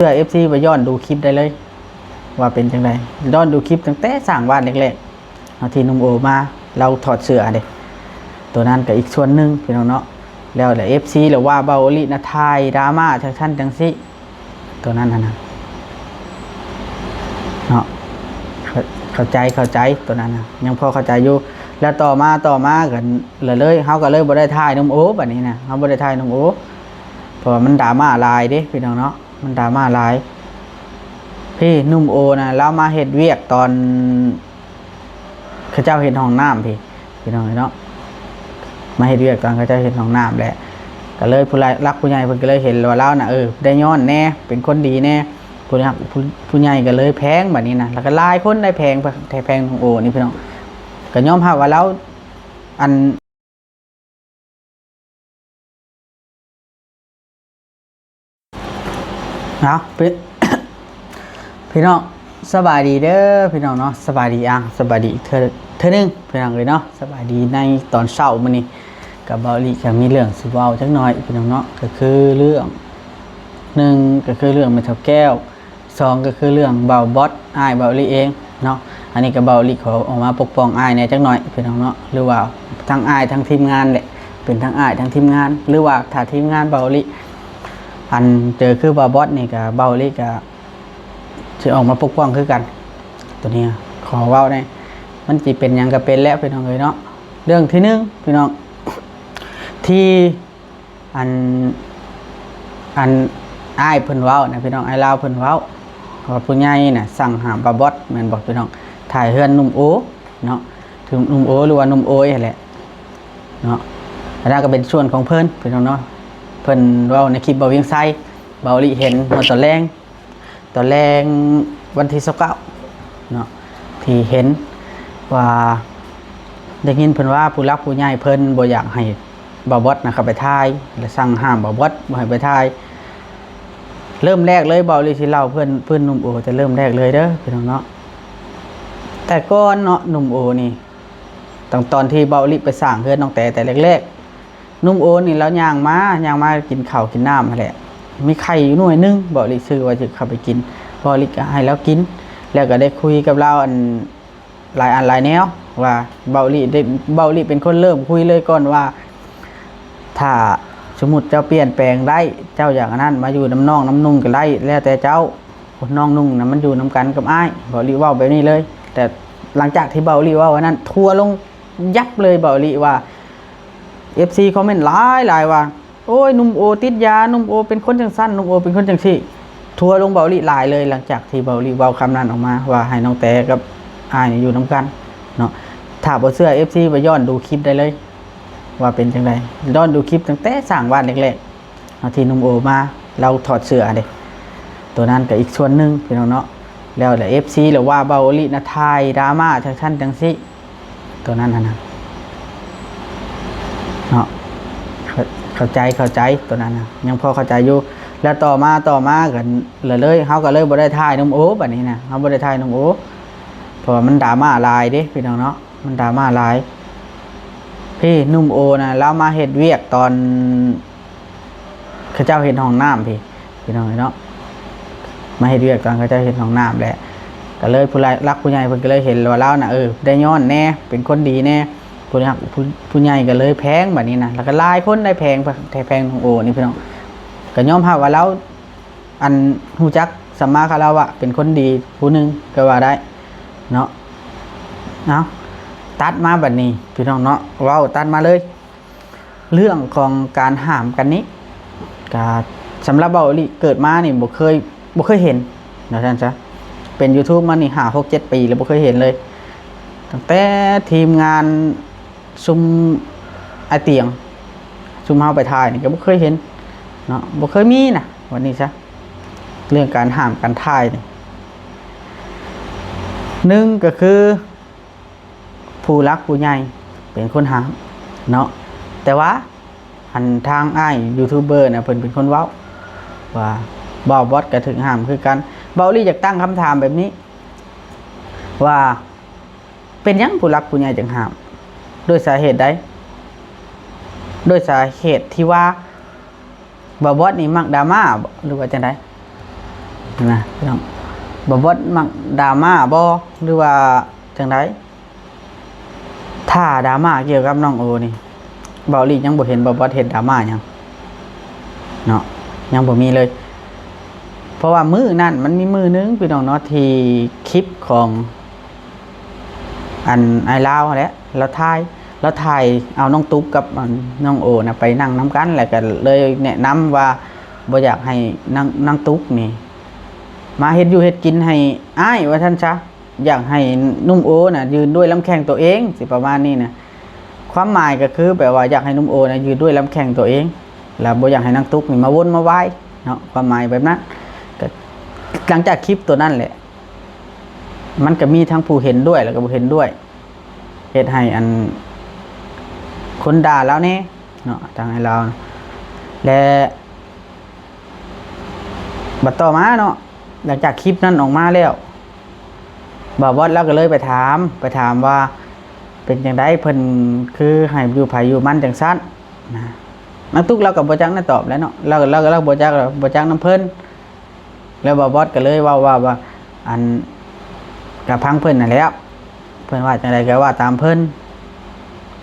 เพื่อ FC ไปย้อนดูคลิปได้เลยว่าเป็นจังไดย้อนดูคลิปตั้งแต่สร้างบ้านแรกๆเอาที่นุ่มโอมาเราถอดเสื้อเด้ตัวนั้นก็อีกส่วนหนึ่งพี่น้องเนาะแล้วแต่ FC หรือว่าเบาอลินะทายดราม่าทั้งท่านทั้งสิตัวนั้นนะเนาะเข้าใจตัวนั้นนะยังพอเข้าใจอยู่แล้วต่อมากันเลยเฮาก็เลยบ่ได้ทายนุ่มโอแบบนี้นะเฮาบ่ได้ทายนุ่มโอเพราะมันดราม่าหลายเด้พี่น้องเนาะมันดราม่าหลายพี่นุ่มโอนะเรามาเฮ็ดเวียกตอนเขาเจ้าเห็นห้องน้ำพี่น้องเนาะมาเฮ็ดเวียกตอนเขาเจ้าเห็นห้องน้ำแหละก็เลยผู้รักผู้ใหญ่เพิ่นก็เลยเห็นว่าเราน่ะได้ย้อนแน่เป็นคนดีแน่ผู้ใหญ่ก็เลยแพงแบบนี้นะแล้วก็หลายคนได้แพงนุ่มโอนี่พี่น้องก็ยอมรับว่าเราอันเอาพี่น้องสบายดีเด้อพี่น้องเนาะสบายดีสบายดีเธอนึงพี่น้องเลยเนาะสบายดีในตอนเช้ามื้อนี้กับเบาลีก็มีเรื่องสิเว้าจักหน่อยพี่น้องเนาะก็คือเรื่อง1ก็คือเรื่องแม่ทับแก้ว2ก็คือเรื่องเบาบอสอ้ายเบาลีเองเนาะอันนี้ก็เบาลีขอออกมาปกป้องอ้ายแน่จักหน่อยพี่น้องเนาะหรือว่าทั้งอ้ายทั้งทีมงานแหละเป็นทั้งอ้ายทั้งทีมงานหรือว่าถ้าทีมงานเบาลีอันเจอคือเบาบอสนี่ก็เบาลีก็จะออกมาปกป้องคือกันตัวนี้ขอเว้าได้มันจะเป็นยังก็เป็นแล้วพี่น้องเลยเนาะเรื่องที่1พี่น้องที่อันอ้ายเพิ่นเว้านะพี่น้องอ้ายลาวเพิ่นเว้าว่าผู้ใหญ่น่ะสั่งห้ามบาบอสแม่นบอกพี่น้องถ่ายเฮือนนุ่มโอเนาะถึงนุ่มโอหรือว่านุ่มโอนั่นแหละเนาะอันนั้นก็เป็นส่วนของเพิ่นพี่น้องเนาะเพิ่นเว้าในคลิปเบาเวียงไซเบาลิเห็นเมื่อตอนแรงวันที่29เนาะที่เห็นว่าได้ยินเพิ่นว่าผู้รักผู้ใหญ่เพิ่นบ่อยากให้บาบอสนะครับไปถ่ายและสั่งห้ามบาบอสบ่ให้ไปถ่ายเริ่มแรกเลยเบาลิสิเล่าเพื่อนนุ่มโอจะเริ่มแรกเลยเด้อพี่น้องเนาะแต่ก่อนเนาะนุ่มโอนี่ตอนที่เบาลิไปสร้างเพื่อนน้องแต่แรกๆนุ่มโอนี่แล้วย่างมากินข้าวกินน้ำนั่นแหละมีไข่อยู่หน่วยนึงเบาลิซื้อว่าจะเข้าไปกินเบาลิก็ให้แล้วกินแล้วก็ได้คุยกับเราหลายแนวว่าเบาลิเป็นคนเริ่มคุยเลยก่อนว่าถ้าสมมุติเจ้าเปลี่ยนแปลงได้เจ้าอย่างนั้นมาอยู่น้ำน้องน้ำนุ่งก็ได้แล้วแต่เจ้าน้องนุ่งนะมันอยู่น้ำกันกับอ้ายเบาลิว่าแบบนี้เลยแต่หลังจากที่เบาลิว่าวันนั้นทัวลงยับเลยเบาลิว่า FC คอมเมนต์หลายว่าโอ้ยนุ่มโอติดยานุ่มโอเป็นคนจังสั้นนุ่มโอเป็นคนจังซี่ทัวลงเบาลิหลายเลยหลังจากที่เบาลิเว้าคำนั้นออกมาว่าให้น้องแต่กับอ้ายอยู่น้ำกันเนาะถ้าบ่เชื่อ FC ไปย้อนดูคลิปได้เลยว่าเป็นจังไดย้อนดูคลิปตั้งแต่สร้างบ้านแรกๆเอาที่นุ่มโอมาเราถอดเสื้อเด้ตัวนั้นก็อีกส่วนหนึ่งพี่น้องเนาะแล้วแต่ FC หรือว่าเบาอลินะทายดราม่าทั้งท่านทั้งสิตัวนั้นนะเนาะเข้าใจตัวนั้นนะยังพอเข้าใจอยู่แล้วต่อมากันเลยเฮาก็เลยบ่ได้ทายนุ่มโอแบบนี้นะเฮาบ่ได้ทายนุ่มโอเพราะว่ามันดราม่าหลายเด้พี่น้องเนาะมันดราม่าหลายพี่นุ่มโอนะเรามาเฮ็ดเวียกตอนเขาเจ้าเห็นห้องน้ำพี่น้องเนาะมาเฮ็ดเวียกตอนเขาเจ้าเห็นห้องน้ำแหละก็เลยผู้รักผู้ใหญ่เพิ่นก็เลยเห็นว่าเราน่ะได้ย้อนแน่เป็นคนดีแน่ผู้ใหญ่ก็เลยแพงแบบนี้นะแล้วก็หลายคนได้แพงนุ่มโอนี่พี่น้องก็ยอมรับว่าเราอันฮู้จักสัมมาคารวะเป็นคนดีผู้นึงก็ว่าได้เนาะตัดมาแบบนี้พี่น้องเนาะว้าวตัดมาเลยเรื่องของการห้ามกันนี้การสำหรับเบาลิเกิดมานี่บ่เคยเห็นนะท่านจ๊ะเป็น YouTube มานี่5-6-7 ปีแล้วบ่เคยเห็นเลยตั้งแต่ทีมงานซุมไอเตียงซุมเฮาไปถ่ายนี่ก็บ่เคยเห็นเนาะบ่เคยมีนะวันนี้ซะเรื่องการห้ามกันถ่ายนี่1ก็คือผู้รักผู้ใหญ่เป็นคนห้ามเนาะแต่ว่าทางอ้ายยูทูบเบอร์เนี่ยเพิ่นเป็นคนเว้าว่าบ่าวบอสก็ถึงห้ามคือกันเบาลี่อยากตั้งคำถามแบบนี้ว่าเป็นยังผู้รักผู้ใหญ่จึงห้ามด้วยสาเหตุใดด้วยสาเหตุที่ว่าบ่าวบอสนี่มักดราม่าหรือว่าจังได นะพี่น้องบ่บดมักดราม่าบ่หรือว่าจังไดถ้าดราม่าเกี่ยวกับน้องโอนี่เบาลียังบ่เห็นบ่บดเห็นดราม่าหยังเนาะยังบ่มีเลยเพราะว่ามือนั่นมันมีมือนึงพี่น้องเนาะที่คลิปของอันไอลาวแหละแล้วถ่ายเอาน้องตุ๊กกับน้องโอนะไปนั่งน้ำกันแล้วก็เลยแนะนำว่าบ่อยากให้นั่งตุ๊กนี่มาเฮ็ดอยู่เฮ็ดกินให้อ้ายว่าท่านซะอยากให้นุ่มโอน่ะยืนด้วยลำแข้งตัวเองสิประมาณนี้นะความหมายก็คือแปลว่าอยากให้นุ่มโอน่ะยืนด้วยลำแข้งตัวเองแล้วบ่อยากให้นั่งตุ๊กนี่มาวนมาไหว้เนาะความหมายแบบนั้นก็หลังจากคลิปตัวนั้นแหละมันก็มีทั้งผู้เห็นด้วยแล้วก็บ่เห็นด้วยเฮ็ดให้อันคนด่าแล้วนี่เนาะทางให้เราและบัดต่อมาเนาะหลังจากคลิปนั้นออกมาแล้วบ่าวบอสเราก็เลยไปถามว่าเป็นจังไดเพิ่นคือให้อยู่ไผอยู่มันจังซั่นนะนักตุกเราก็บ่จักได้ตอบแล้วเนาะเราบ่จักนำเพิ่นแล้วบ่าวบอสก็เลยว่าอันกับพังเพิ่นนั่นแหละเพิ่นว่าจังไดก็ว่าตามเพิ่น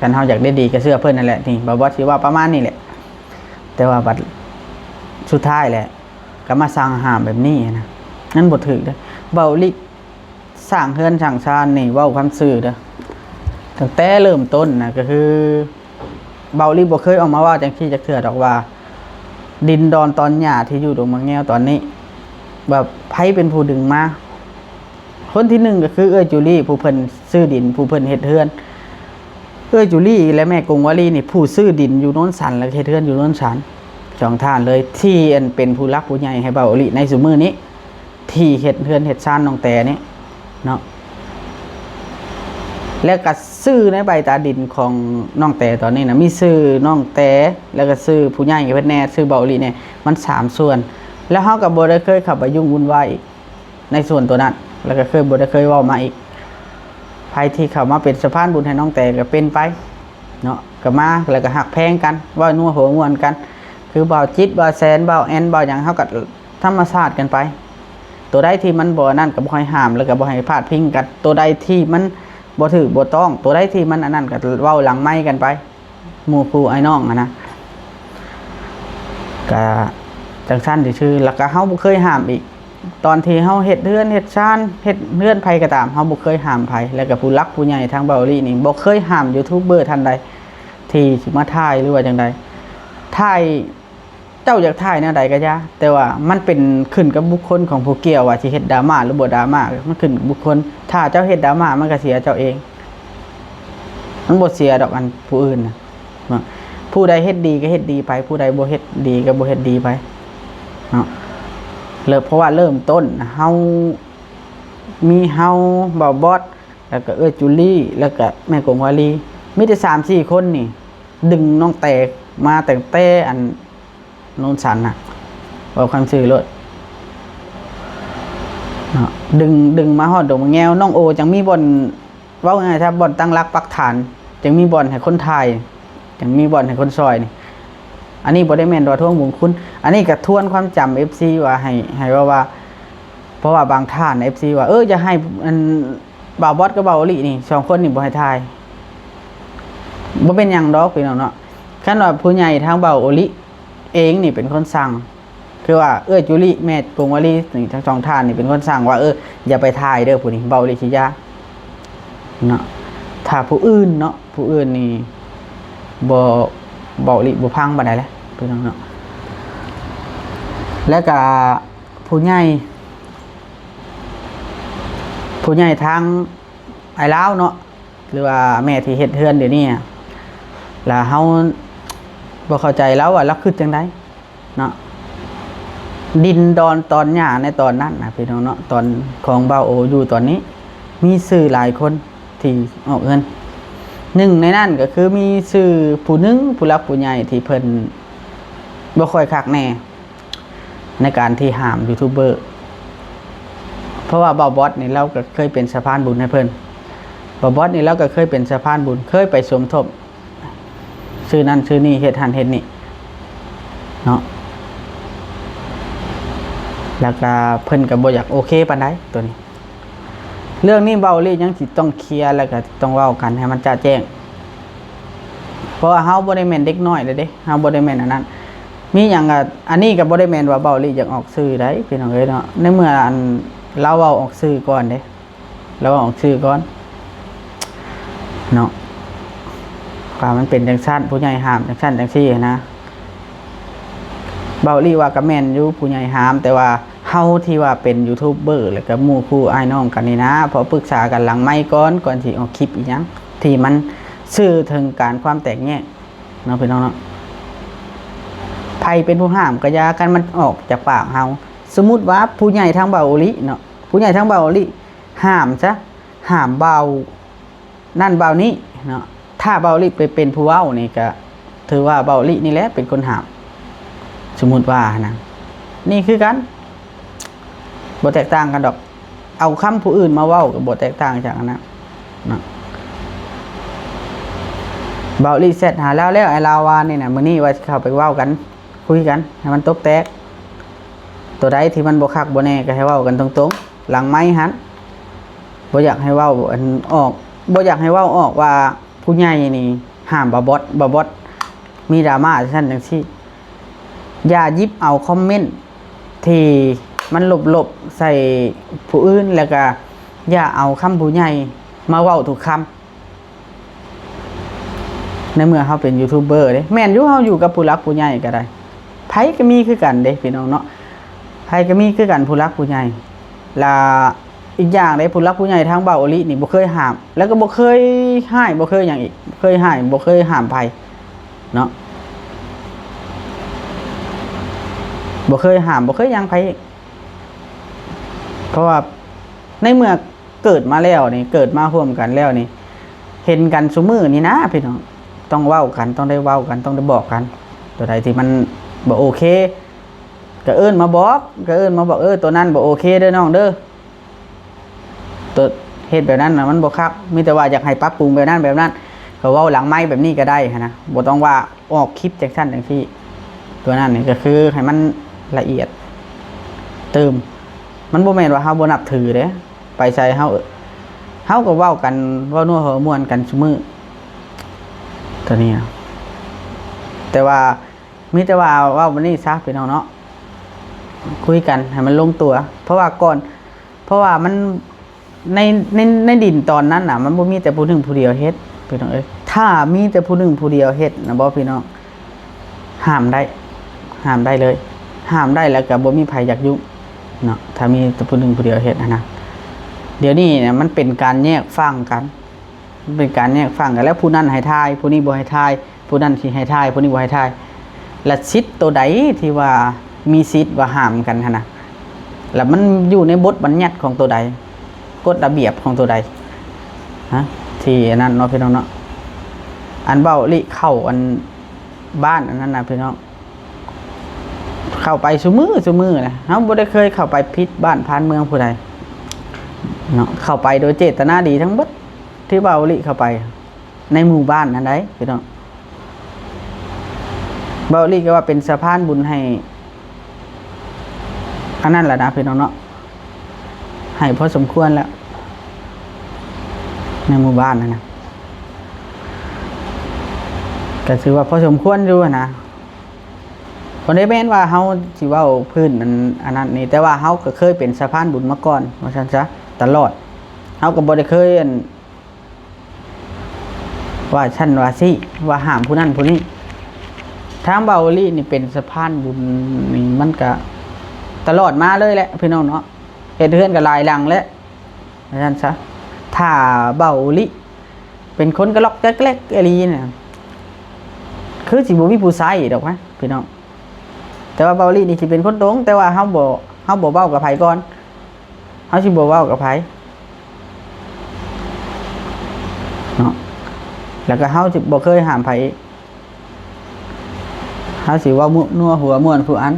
กันเฮาอยากได้ดีก็เชื่อเพิ่นนั่นแหละนี่บ่าวบอสสิว่าประมาณนี้แหละแต่ว่าบัดสุดท้ายแหละก็มาสร้างห้ามแบบนี้นะนั่นบ่ถูกเด้อเบาลิสร้างเฮือนสร้างชานนี่เว้าความซื่อเด้อตั้งแต่เริ่มต้นนะก็คือเบาลิบ่เคยออกมาว่าจังซี่จักเทื่อดอกว่าดินดอนตอนหญ้าที่อยู่ตรงเมืองแง้วตอนนี้แบบไผเป็นผู้ดึงมาคนที่1ก็คือจูลี่ผู้เพิ่นซื้อดินผู้เพิ่นเฮ็ดเฮือนจูลี่และแม่กงวลีนี่ผู้ซื้อดินอยู่โน้นสันแล้วเฮ็ดเฮือนอยู่โน้นสันสองท่านเลยที่เป็นผู้รักผู้ใหญ่ให้เบาลิในซุมื้อนี้ที่เฮ็ดเฮือนเฮ็ดชานน้องแต่นี่เนาะแล้วก็ซื้อในใบตาดินของน้องแต่ตอนนี้นะมีซื้อน้องแต่แล้วก็ซื้อผู้ใหญ่เพิ่นแน่ซื้อเบาลิเนี่ยมัน3ส่วนแล้วเฮาก็บ่ได้เคยเข้าไปยุ่งวุ่นวายอีกในส่วนตัวนั้นแล้วก็บ่ได้เคยเว้ามาอีกใครที่เข้ามาเป็นสะพานบุญให้น้องแต่ก็เป็นไปเนาะก็มาแล้วก็หักแพงกันว่านัวหัวม่วนกันคือเบาจิตเบาแสนเบาแอนเบาหยังเฮาก็ธรรมชาติกันไปตัวใดที่มันบ่นั่นก็บ่ให้ห้ามแล้วก็บ่ให้พาดพิงกันตัวใดที่มันบ่ถูกบ่ต้องตัวใดที่มันอันนั้นก็เว้าหลังไมค์กันไปหมู่ผู้ไอ้น้องนะก็จังซั่นซื่อๆแล้วก็เฮาบ่เคยห้ามอีกตอนที่เฮาเฮ็ดเฮือนเฮ็ดชานเฮ็ดเฮือนไผก็ตามเฮาบ่เคยห้ามไผแล้วก็ผู้รักผู้ใหญ่ทางเบาลี่นี่บ่เคยห้ามยูทูบเบอร์ท่านใดที่สิมาถ่ายหรือว่าจังใดถ่ายเจ้าอยากถ่ายแนวใดก็อย่าแต่ว่ามันเป็นขึ้นกับบุคคลของผู้เกี่ยวว่าสิเฮ็ดดราม่าหรือบ่ดราม่ามันขึ้นบุคคลถ้าเจ้าเฮ็ดดราม่ามันก็เสียเจ้าเองมันบ่เสียดอกอันผู้อื่นน่ะผู้ใดเฮ็ดดีก็เฮ็ดดีไปผู้ใดบ่เฮ็ดดีก็บ่เฮ็ดดีไปเนาะเพราะว่าเริ่มต้นเฮามีเฮาเบาบอสแล้วก็จูลี่แล้วก็แม่กงวาลีมีแต่ 3-4 คนนี่ดึงน้องแตกมาแต่งแต่อันโน้นสันน่ะเอาความซื่อโลดเนาะดึงมาฮอดดงแงวน้องโอจังมีบ่อนเว้าง่ายๆถ้าบ่อนตั้งรักปักฐานจังมีบ่อนให้คนไทยจังมีบ่อนให้คนซอยนี่อันนี้บ่ได้แม่นดอท่วงบุญคุณอันนี้ก็ทวนความจำ FC ว่าให้ว่าเพราะว่าบางท่าน FC ว่าจะให้อันบ่าวบอสกับบ่าวอลินี่2คนนี่บ่ให้ทายบ่เป็นหยังดอกพี่น้องเนาะคันว่าผู้ใหญ่ทางบ่าวอลิเองนี่เป็นคนสั่งคือว่าจุลิแม่กงวลีนี่ทั้งสองท่านนี่เป็นคนสั่งว่าอย่าไปทายเด้อผู้นี้บ่าวอลิสิยาเนาะถ้าผู้อื่นเนาะผู้อื่นนี่บ่อลิบ่พังบ่ได้แล้วพี่น้องเนาะแล้วก็ผู้ใหญ่ทางไอ้ลาวเนาะหรือว่าแม่ที่เฮ็ดเฮือนเดี๋ยวนี้แล้วเฮาบ่เข้าใจแล้วว่าเราคือจังได๋เนาะดินดอนตอนหญ้าในตอนนั้นนะพี่น้องเนาะตอนของเบาโออยู่ตอนนี้มีชื่อหลายคนที่ออกเงินหนึ่งในนั้นก็คือมีชื่อผู้หนึ่งผู้รักผู้ใหญ่ที่เพิ่นบ่ค่อยคักแน่ในการที่ห้ามยูทูบเบอร์เพราะว่าเบาบอสนี่เราก็เคยเป็นสะพานบุญให้เพิ่นเบาบอสนี่เราก็เคยเป็นสะพานบุญเคยไปสมทบชื่อนั้นชื่อนี้เฮ็ดหันเฮ็ดนี่เนาะ แล้วก็เพิ่นก็บ่อยากโอเคปานใดตัวนี้เรื่องนี้เว้าลี่ยังสิต้องเคลียร์แล้วก็ต้องเว้ากันให้มันชัดแจ้งเพราะว่าเฮาบ่ได้แม่นเด็กน้อยเด้เฮาบ่ได้แม่นอันนั้นมีหยังก็อันนี้ก็บ่ได้แม่นว่าเว้าลี่อยากออกสื่อได้พี่น้องเอ้ยเนาะในเมื่ออันเราเว้าออกสื่อก่อนเด้เราออกสื่อก่อนเนาะว่ามันเป็นจังซั่นผู้ใหญ่ห้ามจังซั่นจังซี่นะเว้าลี่ว่าก็แม่นอยู่ผู้ใหญ่ห้ามแต่ว่าเฮาที่ว่าเป็นยูทูบเบอร์แล้วก็หมู่คู่อ้ายน้องกันนี่นะพอปรึกษากันหลังไมค์ก่อนสิออกคลิปอีหยังที่มันสื่อถึงการความแตกแยกเนาะพี่น้องเนาะไผเป็นผู้ห้ามก็อย่ากันมันออกจากปากเฮาสมมุติว่าผู้ใหญ่ทางเบาลิเนาะผู้ใหญ่ทางเบาลิห้ามซะห้ามเบานั่นเบานี้เนาะถ้าเบาลิไปเป็นผู้เว้านี่ก็ถือว่าเบาลินี่แหละเป็นคนห้ามสมมุติว่านะนี่คือกันบ่แตกต่างกันดอกเอาคำผู้อื่นมาเว้าก็บ่แตกต่างจากนั้นนะเบาลีเสร็จหาแล้วไอ้ลาวานี่นะมื้อนี้ว่าเข้าไปเว้ากันคุยกันให้มันตบแตกตัวใดที่มันบ่คักบ่แน่ก็ให้เว้ากันตรงๆหลังไม้หันบ่อยากให้เว้าอันออกบ่อยากให้เว้าออกว่าผู้ใหญ่นี่ห้ามบ่บอทมีดราม่าซั่นจังซี่อย่าหยิบเอาคอมเมนต์ที่มันหลบใส่ผู้อื่นแล้วก็อย่าเอาคำผู้ใหญ่มาเว้าทุกคำในเมื่อเขาเป็นยูทูบเบอร์เด้แม่นอยู่เขาอยู่กับผู้รักผู้ใหญ่ก็ได้ไผก็มีคือกันเด้พี่น้องเนาะไผก็มีคือกันผู้รักผู้ใหญ่และอีกอย่างเด้ผู้รักผู้ใหญ่ทางเบาอลินี่บ่เคยห้ามแล้วก็บ่เคยให้บ่เคยหยังอีกเคยให้บ่เคยห้ามไผเนาะบ่เคยห้ามบ่เคยหยังไผเพราะว่าในเมื่อเกิดมาแล้วนี่เกิดมาร่วมกันแล้วนี่เห็นกันซุมื้อนี่นะพี่น้องต้องเว้ากันต้องได้เว้ากันต้องได้บอกกันตัวใดที่มันบ่โอเคก็เอิ้นมาบอกตัวนั้นบ่โอเคเด้อน้องเด้อตัวเฮ็ดแบบนั้นน่ะมันบ่คักมีแต่ว่าอยากให้ปรับปรุงแบบนั้นก็เว้าหลังไมค์แบบนี้ก็ได้นะบ่ต้องว่าออกคลิปจังซั่นจังซี่ตัวนั้นนี่ก็คือให้มันละเอียดเติมมันบ่แม่นว่าเฮาบ่นับถือเด้ไปใส่เฮาก็เว้ากันเว้านัวหัวม่วนกันซุมื้อตัวนี้แต่ว่ามีแต่ว่าเว้าวันนี้ซะพี่น้องเนาะคุยกันให้มันลงตัวเพราะว่ามันในดินตอนนั้นน่ะมันบ่มีแต่ผู้หนึ่งผู้เดียวเฮ็ดพี่น้องเอ้ยถ้ามีแต่ผู้หนึ่งผู้เดียวเฮ็ดนะบ่พี่น้องห้ามได้เลยห้ามได้แล้วก็บ่มีไผอยากยุ่งเนาะถ้ามีแต่ผู้หนึ่งผู้เดียวเฮ็ดนะเดี๋ยวนี้เนี่ยมันเป็นการแยกฝั่งกันเป็นการแยกฝั่งกันแล้วผู้นั้นให้ทายผู้นี้บ่ให้ทายผู้นั้นสิให้ทายผู้นี้บ่ให้ทายและสิทธิ์ตัวใดที่ว่ามีสิทธิ์ว่าห้ามกันนะแล้วมันอยู่ในบทบัญญัติของตัวใดกฎระเบียบของตัวใดที่นั่นเนาะพี่น้องเนาะอันเบ้าลิเข้าอันบ้านอันนั้นนะพี่น้องเข้าไปซุมือนะเฮาบ่ได้เคยเข้าไปพิษบ้านพานเมืองผู้ใดเนาะเข้าไปโดยเจตนาดีทั้งหมดที่เบาลิเข้าไปในหมู่บ้านนั้นได้พี่น้องเบาลิก็ว่าเป็นสะพานบุญให้อันนั้นแหละนะพี่น้องเนาะให้พอสมควรแล้วในหมู่บ้านนะก็ถือว่าพอสมควรอยู่นะคนได้แม่นว่าเฮาสิเว้าพื้นอันนั้นนี่แต่ว่าเฮาก็เคยเป็นสะพานบุญมาก่อนว่าซั่นซะตลอดเฮาก็บ่ได้เคยว่าชั้นว่าสิว่าห้ามผู้นั้นผู้นี้ทางเบาลี่นี่เป็นสะพานบุญนี่มันก็ตลอดมาเลยแหละพี่น้องเนาะเฮ็ดเฮือนก็หลายหลังแล้วว่าซั่นซะถ้าเบาลี่เป็นคนกระลอกแก๊กๆอีหลีเนี่ยคือสิบ่มีผู้ใช้ดอกวะพี่น้องแต่ว่าเบาลี่นี่สิเป็นคนตรงแต่ว่าเฮาบ่เว้ากับไผก่อนเฮาสิบ่เว้ากับไผเนาะแล้วก็เฮาสิบ่เคยห้ามไผเฮาสิเว้านัวหัวม่วนผู้อัน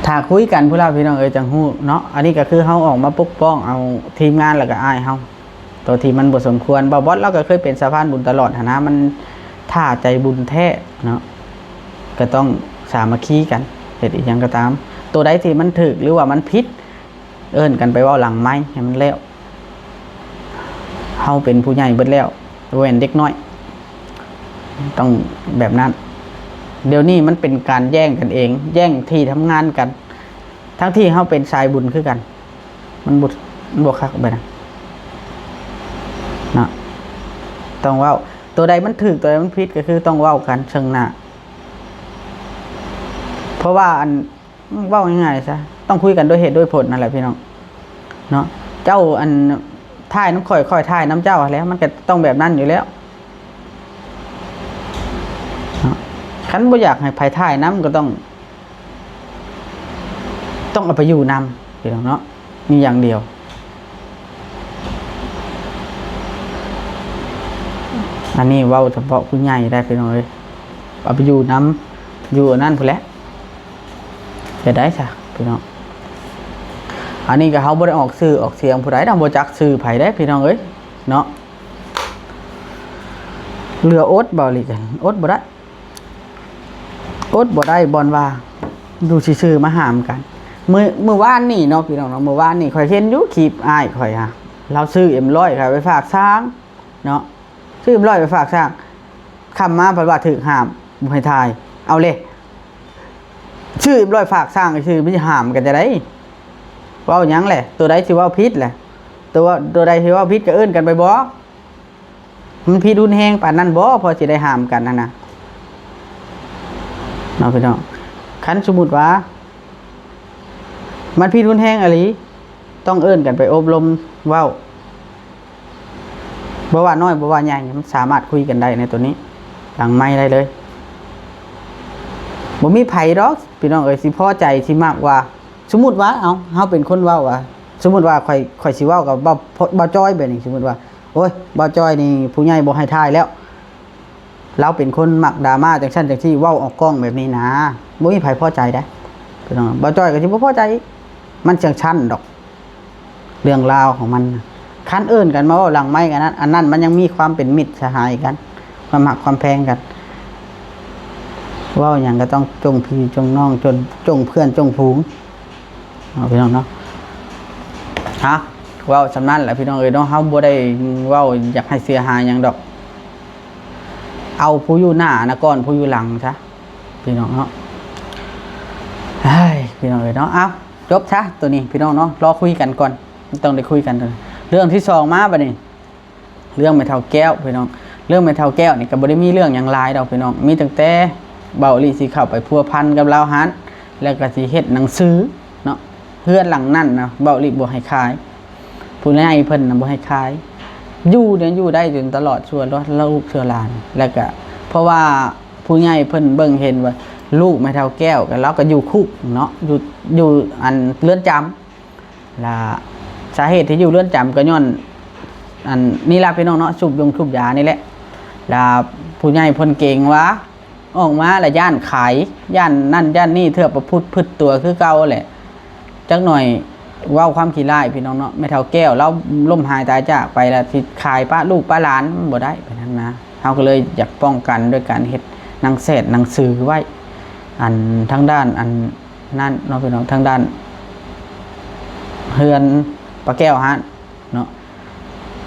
ถ้าคุยกันผู้ลาพี่น้องจังฮู้เนาะอันนี้ก็คือเฮาออกมาปกป้องเอาทีมงานแล้วก็อ้ายเฮาตัวที่มันบ่สมควรบ่บอสเราก็เคยเป็นสะพานบุญตลอดนะมันท่าใจบุญแท้เนาะ ก็ต้องสามัคคีกันเฮ็ดอีกอย่างก็ตามตัวใดที่มันถูกหรือว่ามันผิดเอิ้นกันไปเว้าหลังไม้ให้มันแล้วเฮาเป็นผู้ใหญ่เบิดแล้วบ่แม่นเด็กน้อยต้องแบบนั้นเดี๋ยวนี้มันเป็นการแย่งกันเองแย่งที่ทำงานกันทั้งที่เฮาเป็นสายบุญคือกันมันบ่คักไปนะนะต้องเว้าตัวใดมันถูกตัวใดมันผิดก็คือต้องเว้ากันเชิงหน้าเพราะว่าอันเว้าง่ายๆซะต้องคุยกันด้วยเหตุด้วยผลนั่นแหละพี่น้องเนาะเจ้าอันท่ายน้ำค่อยท่ายน้ำเจ้าแล้วมันก็ต้องแบบนั้นอยู่แล้วคันบ่อยากให้ไผท่ายน้ำก็ต้องเอาไปอยู่นำพี่น้องเนาะมีอย่างเดียวอันนี้เว้าเฉพาะผู้ใหญ่ได้พี่น้องเอ้ยเอาไปอยู่นำอยู่นั่นพุ่นแหละจะได้ซะพี่น้องอันนี้ก็เฮาบ่ได้ออกสื่อออกเสียงผู้ใดดำบ่จักสื่อไผได้พี่น้องเอ้ยเนาะเรืออดบ่ลิกันอดบ่ได้อดบ่ได้บ่อนว่าดูซื่อๆมาหามกันมื้อวานนี่เนาะพี่น้องเนาะมื้อวานนี่ข่อยเห็นอยู่คลิปอ้ายข่อยฮะเราซื้อ M100 ค่ะไปฝากช้างเนาะซื้อ M100 ไปฝากช้างคำมาเพิ่นว่าถูกห้ามบ่ให้ทายเอาเลยชื่อ M100 ฝากช้างก็ชื่อมันสิห้ามกันจะได้เว้าหยังแหละตัวใดสิเว้าผิดแหละตัวใดสิเว้าผิดก็เอิ้นกันไปบ่มันผิดรุนแรงปานนั้นบ่พอสิได้ห้ามกันนั่นน่ะเนาะพี่น้องคันสมมุติว่ามันผิดรุนแรงอะลีต้องเอิ้นกันไปอบรมเว้าบ่ว่าน้อยบ่ว่าใหญ่มันสามารถคุยกันได้ในตัวนี้หลังไมค์ได้เลยบ่มีไผดอกพี่น้องเอ้ยสิพอใจสิมากว่าสมมุติว่าเฮาเป็นคนเว้าว่าสมมุติว่าข่อยสิเว้ากับบ่จ้อยแบบนี้สมมุติว่าโอ้ยบ่จ้อยนี่ผู้ใหญ่บ่ให้ทายแล้วเราเป็นคนมักดราม่าจังซั่นจังซี่เว้าออกกล้องแบบนี้นะบ่มีไผพอใจได้พี่น้องบ่จ้อยก็สิบ่พอใจมันจังชั้นดอกเรื่องราวของมันคันเอิ้นกันมาเว้าหลังไมค์กันนั้นอันนั้นมันยังมีความเป็นมิตรสหายกันความหักความแพงกันเว้าหยังก็ต้องจงพี่จงน้องจงเพื่อนจงฝูงเอาพี่น้องเนาะฮะเว้าสำนั้นแหละพี่น้องเอ้ยเนาะเฮาบ่ได้เว้าอยากให้เสียหายหยังดอกเอาผู้อยู่หน้านะก่อนผู้อยู่หลังซะพี่น้องเนาะเฮ้ยพี่น้องเอ้ยเนาะเอาจบซะตัวนี้พี่น้องเนาะรอคุยกันก่อนต้องได้คุยกันเรื่องที่2มาบัดนี้เรื่องแม่เฒ่าแก้วพี่น้องเรื่องแม่เฒ่าแก้วนี่ก็บ่ได้มีเรื่องหยังหลายดอกพี่น้องมีตั้งแต่เบาอีหลีสิเข้าไปพัวพันกับลาวหันแล้วก็สิเฮ็ดหนังสือเนาะเฮือนหลังนั้นนะเบาอีหลีบ่ให้ขายผู้ใหญ่เพิ่นน่ะบ่ให้ขายอยู่เนี่ยอยู่ได้จนตลอดชั่วลูกชั่วหลานแล้วก็เพราะว่าผู้ใหญ่เพิ่นเบิ่งเห็นว่าลูกแม่เฒ่าแก้วก็เราก็อยู่คุกเนาะอยู่อันเรือนจำล่ะสาเหตุที่อยู่เรือนจำก็ย้อนอันนี่ล่ะพี่น้องเนาะสูบยานี่แหละล่ะผู้ใหญ่เพิ่นเก่งว่าออกมาแล้วย่านขายย่านนั่นย่านนี่เถื่อประพุทธพืชตัวคือเก่าแหละจักหน่อยเว้าความขี้ร้ายพี่น้องเนาะแม่เฒ่าแก้วเราล้มหายตายจากไปแล้วสิขายป้าลูกป้าหลานบ่ได้ไปนั้นนะเฮาก็เลยอยากป้องกันด้วยการเฮ็ดหนังสือไว้อันทางด้านอันนั่นเนาะพี่น้องทางด้านเฮือนป้าแก้วฮะเนาะ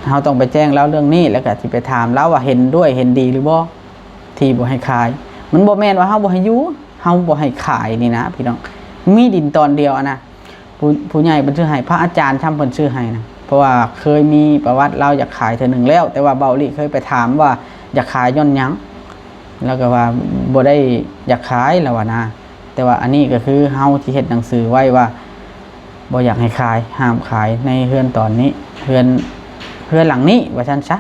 เฮาต้องไปแจ้งแล้วเรื่องนี้แล้วก็สิไปถามแล้วว่าเห็นด้วยเห็นดีหรือบ่ที่บ่ให้ขายมันบ่แม่นว่าเฮาบ่ให้อยู่เฮาบ่ให้ขายนี่นะพี่น้องมีดินตอนเดียวนะผู้ใหญ่เพิ่นชื่อให้พระอาจารย์ช่ำเพิ่นชื่อให้นะเพราะว่าเคยมีประวัติเราอยากขายเทื่อนึงแล้วแต่ว่าเบาลี่เคยไปถามว่าอยากขายย้อนหยังแล้วก็ว่าบ่ได้อยากขายแล้วว่านะแต่ว่าอันนี้ก็คือเฮาที่เฮ็ดหนังสือไว้ว่าบ่อยากให้ขายห้ามขายในเฮือนตอนนี้เฮือนหลังนี้ว่าซั่นซะ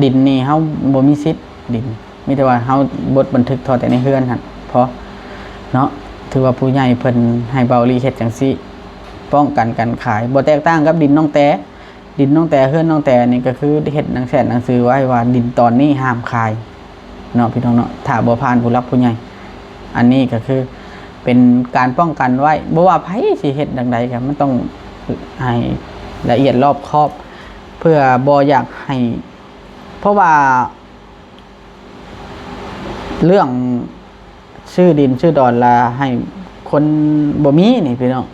ดินนี่เฮาบ่มีสิทธิ์ดินมีแต่ว่าเฮาบทบันทึกทอแต่ในเฮือนหั่นพอเนาะถือว่าผู้ใหญ่เพิ่นให้เบาลีเฮ็ดจังซี่ป้องกันการขายบ่แตกต่างกับดินน้องแต่เฮือนน้องแต่นี่ก็คือเฮ็ดหนังสือไว้ว่าดินตอนนี้ห้ามขายเนาะพี่น้องเนาะถ้าบ่ผ่านผู้รักผู้ใหญ่อันนี้ก็คือเป็นการป้องกันไว้บ่ว่าไผสิเฮ็ดจังใดก็มันต้องให้ละเอียดรอบคอบเพื่อบ่อยากให้เพราะว่าเรื่อง ชื่อดินชื่อดอนลาให้คนบ่มีนี่พี่น้อง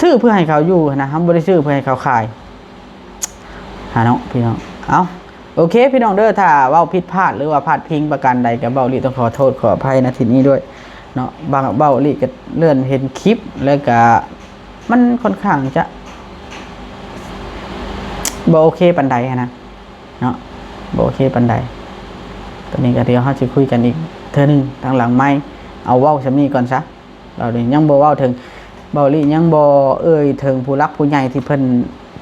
ซื้อเพื่อให้เขาอยู่นะครับบ่ได้ซื้อเพื่อให้เขาขายหาเนาะพี่น้องเอาโอเคพี่น้องเด้อถ้าเว้าผิดพลาดหรือว่าพลาดพิงประการใดกับเบ้าลีต้องขอโทษขออภัยณที่นี้ด้วยเนาะบางเบ้าลีก็เลื่อนเห็นคลิปแล้วก็มันค่อนข้างจะบ่โอเคปานใดนะเนาะบ่โอเคปานใดตอนนี้ก็เดี๋ยวเฮาสิคุยกันอีกเทื่อนึงทางหลังไมค์เอาเว้าซำนี้ก่อนซะเราเดี๋ยวยังบ่เว้าถึงเบ้าลียังบ่เอ่ยถึงผู้รักผู้ใหญ่ที่เพิ่น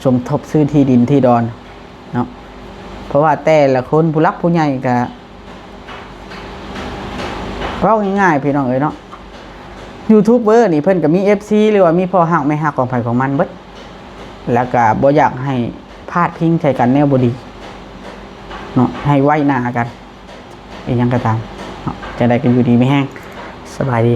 สมทบซื้อที่ดินที่ดอนเนาะเพราะว่าแต่ละคนผู้รักผู้ใหญ่ก็เว้าง่ายๆพี่น้องเอ้ยเนาะยูทูบเบอร์นี่เพิ่นก็มี FC หรือว่ามีพ่อฮักแม่ฮักของไผของมันเบิดแล้วก็บ่อยากให้พาดพิงใส่กันแนวบ่ดีเนาะให้ไว้หน้ากันอีหยังก็ตามเนาะจังได๋ก็อยู่ดีไม่แห้งสบายดี